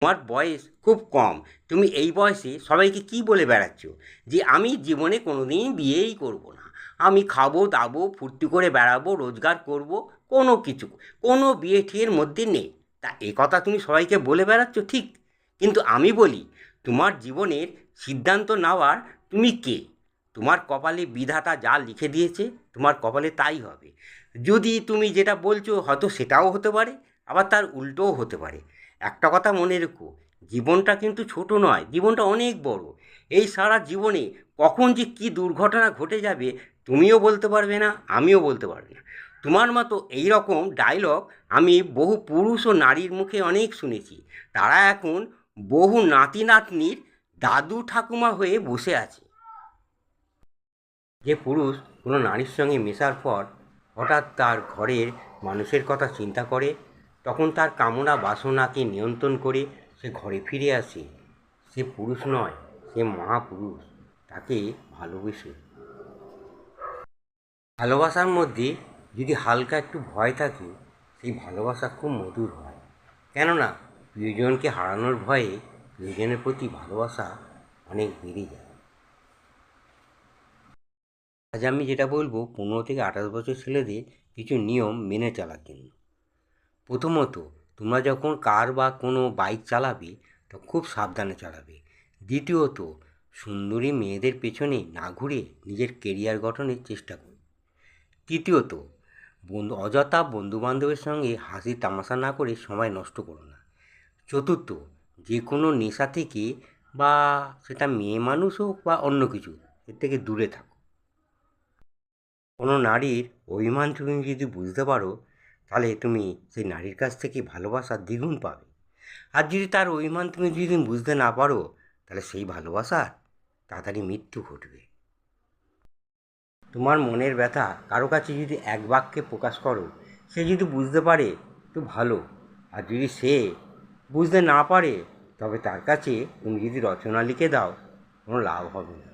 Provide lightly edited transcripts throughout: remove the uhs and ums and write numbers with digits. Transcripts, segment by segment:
তোমার বয়স খুব কম। তুমি এই বয়সে সবাইকে কি বলে বেড়াচ্ছ যে আমি জীবনে কোনো দিন বিয়েই করব না, আমি খাবো দাবো ফুর্তি করে বেড়াবো রোজগার করব, কোনো কিছু কোনো বিয়ে ঠিয়ের মধ্যে নেই। তা এ কথা তুমি সবাইকে বলে বেড়াচ্ছ ঠিক, কিন্তু আমি বলি তোমার জীবনের সিদ্ধান্ত নেওয়ার তুমি কে? তোমার কপালে বিধাতা যা লিখে দিয়েছে তোমার কপালে তাই হবে। যদি তুমি যেটা বলছো হয়তো সেটাও হতে পারে, আবার তার উল্টোও হতে পারে। একটা কথা মনে রেখো, জীবনটা কিন্তু ছোট নয়, জীবনটা অনেক বড়। এই সারা জীবনে কখন যে কী দুর্ঘটনা ঘটে যাবে তুমিও বলতে পারবে না, আমিও বলতে পারবে না। তোমার মতো এই রকম ডায়লগ আমি বহু পুরুষ ও নারীর মুখে অনেক শুনেছি। তারা এখন বহু নাতি নাতনির দাদু ঠাকুমা হয়ে বসে আছে। যে পুরুষ কোনো নারীর সঙ্গে মেশার পর হঠাৎ তার ঘরের মানুষের কথা চিন্তা করে, তখন তার কামনা বাসনাকে নিয়ন্ত্রণ করে সে ঘরে ফিরে আসে, সে পুরুষ নয়, সে মহাপুরুষ। তাকে ভালোবেসে। ভালোবাসার মধ্যে যদি হালকা একটু ভয় থাকে, সেই ভালোবাসা খুব মধুর হয়। কেননা প্রিয়জনকে হারানোর ভয়ে প্রিয়জনের প্রতি ভালোবাসা অনেক বেড়ে যায়। আজ আমি যেটা বলবো 15 থেকে 28 বছর ছেলেদের কিছু নিয়ম মেনে চলার জন্য। প্রথমত, তোমরা যখন কার বা কোনো বাইক চালাবে তখন খুব সাবধানে চালাবে। দ্বিতীয়ত, সুন্দরী মেয়েদের পেছনে না ঘুরে নিজের কেরিয়ার গঠনের চেষ্টা করো। তৃতীয়ত, অযথা বন্ধুবান্ধবের সঙ্গে হাসি তামাশা না করে সময় নষ্ট করো না। চতুর্থ, যে কোনো নেশা থেকে বা সেটা মেয়ে মানুষ হোক বা অন্য কিছু, এর থেকে দূরে থাকো। কোনো নারীর অভিমান তুমি যদি বুঝতে পারো, তাহলে তুমি সেই নারীর কাছ থেকে ভালোবাসা দ্বিগুণ পাবে। আর যদি তার অভিমান তুমি যদি বুঝতে না পারো, তাহলে সেই ভালোবাসার তাড়াতাড়ি মৃত্যু ঘটবে। তোমার মনের ব্যথা কারো কাছে যদি এক বাক্যে প্রকাশ করো, সে যদি বুঝতে পারে তো ভালো, আর যদি সে বুঝতে না পারে তবে তার কাছে তুমি যদি রচনা লিখে দাও কোনো লাভ হবে না।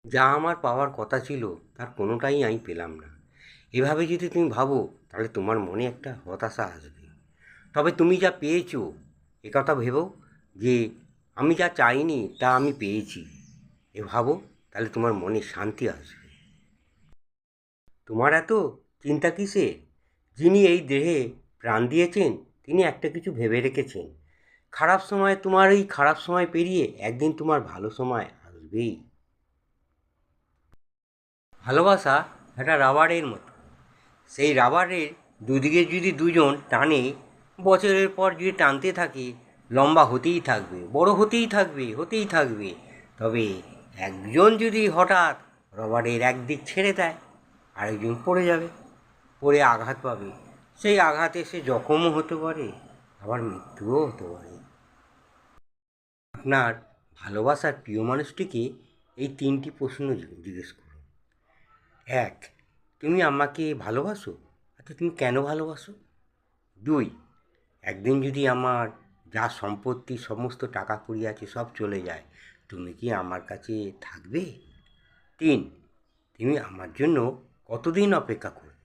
যা আমার পাওয়ার কথা ছিল তার কোনোটাই আমি পেলাম না, এভাবে যদি তুমি ভাবো তাহলে তোমার মনে একটা হতাশা আসবে। তবে তুমি যা পেয়েছো এ কথা ভেবো যে আমি যা চাইনি তা আমি পেয়েছি, এ ভাবো, তাহলে তোমার মনে শান্তি আসবে। তোমার এত চিন্তা কিসে? যিনি এই দেহে প্রাণ দিয়েছেন তিনি একটা কিছু ভেবে রেখেছেন। খারাপ সময়, তোমার এই খারাপ সময় পেরিয়ে একদিন তোমার ভালো সময় আসবেই। ভালোবাসা একটা রাবারের মতো, সেই রাবারের দুদিকে যদি দুজন টানে, বছরের পর যদি টানতে থাকে লম্বা হতেই থাকবে, বড় হতেই থাকবে, হতেই থাকবে। তবে একজন যদি হঠাৎ রাবারের একদিক ছেড়ে দেয়, আরেকজন পড়ে যাবে, পড়ে আঘাত পাবে, সেই আঘাতে সে জখমও হতে পারে, আবার মৃত্যুও হতে পারে। আপনার ভালোবাসার প্রিয় মানুষটিকে এই 3টি প্রশ্ন জিজ্ঞেস করুন। 1, তুমি আমাকে ভালোবাসো? আচ্ছা, তুমি কেন ভালোবাসো? 2, একদিন যদি আমার যা সম্পত্তি সমস্ত টাকা কড়ি আছে সব চলে যায়, তুমি কি আমার কাছে থাকবে? 3, তুমি আমার জন্য কতদিন অপেক্ষা করবে?